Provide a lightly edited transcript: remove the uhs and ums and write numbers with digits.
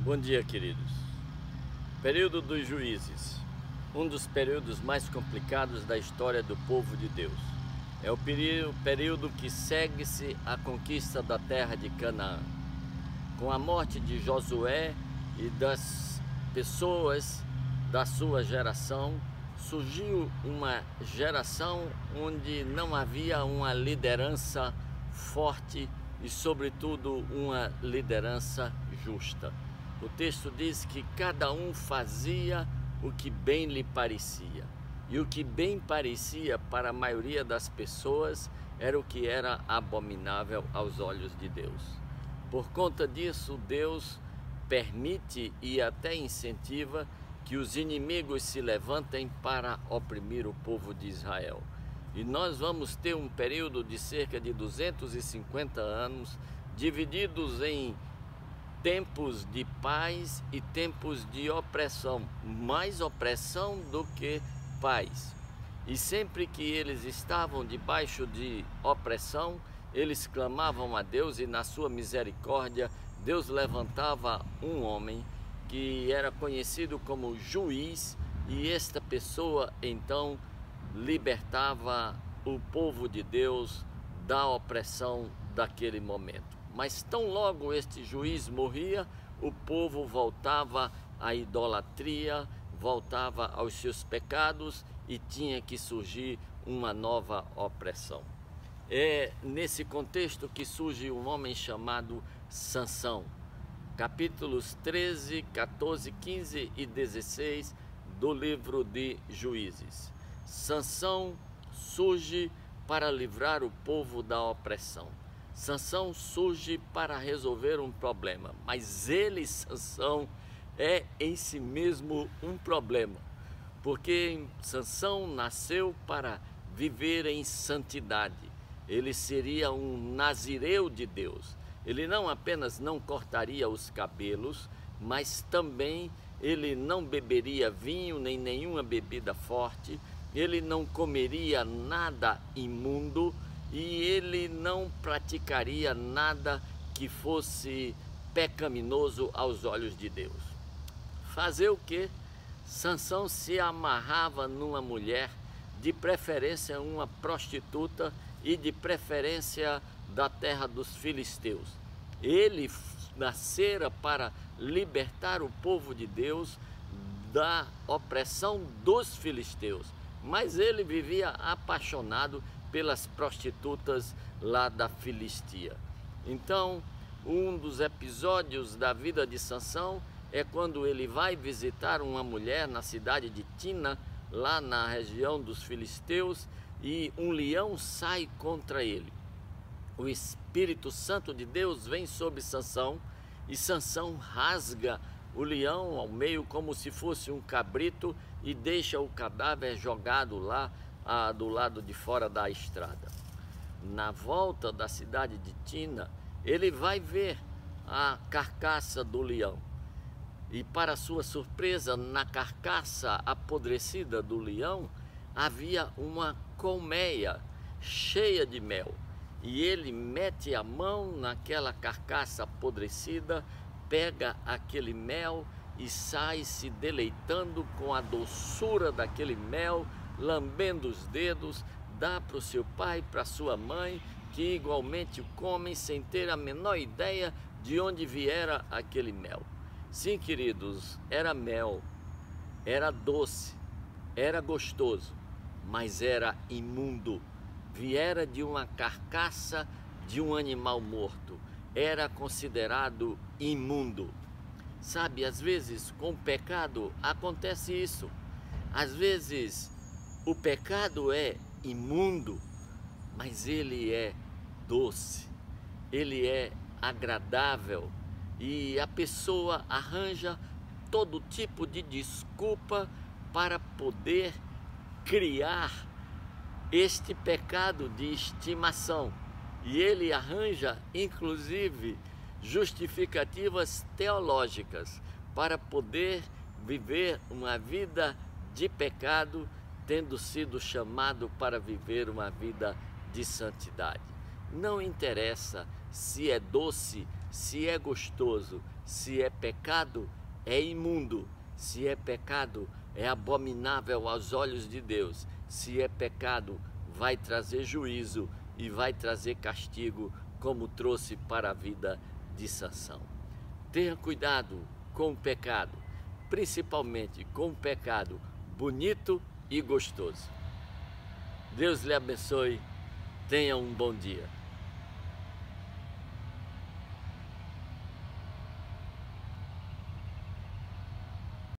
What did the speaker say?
Bom dia, queridos. Período dos juízes, um dos períodos mais complicados da história do povo de Deus. É o período que segue-se a conquista da terra de Canaã. Com a morte de Josué e das pessoas da sua geração, surgiu uma geração onde não havia uma liderança forte e, sobretudo, uma liderança justa. O texto diz que cada um fazia o que bem lhe parecia. E o que bem parecia para a maioria das pessoas era o que era abominável aos olhos de Deus. Por conta disso, Deus permite e até incentiva que os inimigos se levantem para oprimir o povo de Israel. E nós vamos ter um período de cerca de 250 anos, divididos em tempos de paz e tempos de opressão, mais opressão do que paz. E sempre que eles estavam debaixo de opressão, eles clamavam a Deus e na sua misericórdia, Deus levantava um homem que era conhecido como juiz, e esta pessoa então libertava o povo de Deus da opressão daquele momento. Mas tão logo este juiz morria, o povo voltava à idolatria, voltava aos seus pecados e tinha que surgir uma nova opressão. É nesse contexto que surge um homem chamado Sansão. Capítulos 13, 14, 15 e 16 do livro de Juízes. Sansão surge para livrar o povo da opressão. Sansão surge para resolver um problema, mas ele, Sansão, é em si mesmo um problema, porque Sansão nasceu para viver em santidade. Ele seria um nazireu de Deus. Ele não apenas não cortaria os cabelos, mas também ele não beberia vinho nem nenhuma bebida forte, ele não comeria nada imundo, e ele não praticaria nada que fosse pecaminoso aos olhos de Deus. Fazer o quê? Sansão se amarrava numa mulher, de preferência uma prostituta e de preferência da terra dos filisteus. Ele nascera para libertar o povo de Deus da opressão dos filisteus, mas ele vivia apaixonado pelas prostitutas lá da Filistia. Então, um dos episódios da vida de Sansão é quando ele vai visitar uma mulher na cidade de Tina, lá na região dos filisteus, e um leão sai contra ele. O Espírito Santo de Deus vem sobre Sansão e Sansão rasga o leão ao meio como se fosse um cabrito e deixa o cadáver jogado lá do lado de fora da estrada. Na volta da cidade de Tina, ele vai ver a carcaça do leão. E para sua surpresa, na carcaça apodrecida do leão, havia uma colmeia cheia de mel. E ele mete a mão naquela carcaça apodrecida, pega aquele mel e sai se deleitando com a doçura daquele mel, lambendo os dedos, dá para o seu pai, para sua mãe, que igualmente o comem sem ter a menor ideia de onde viera aquele mel. Sim, queridos, era mel, era doce, era gostoso, mas era imundo. Viera de uma carcaça de um animal morto, era considerado imundo. Sabe, às vezes com o pecado acontece isso. Às vezes o pecado é imundo, mas ele é doce, ele é agradável, e a pessoa arranja todo tipo de desculpa para poder criar este pecado de estimação. E ele arranja, inclusive, justificativas teológicas para poder viver uma vida de pecado, tendo sido chamado para viver uma vida de santidade. Não interessa se é doce Se é gostoso, se é pecado, é imundo. Se é pecado, é abominável aos olhos de Deus. Se é pecado, vai trazer juízo e vai trazer castigo, como trouxe para a vida de Sansão. Tenha cuidado com o pecado, principalmente com o pecado bonito e gostoso. Deus lhe abençoe. Tenha um bom dia.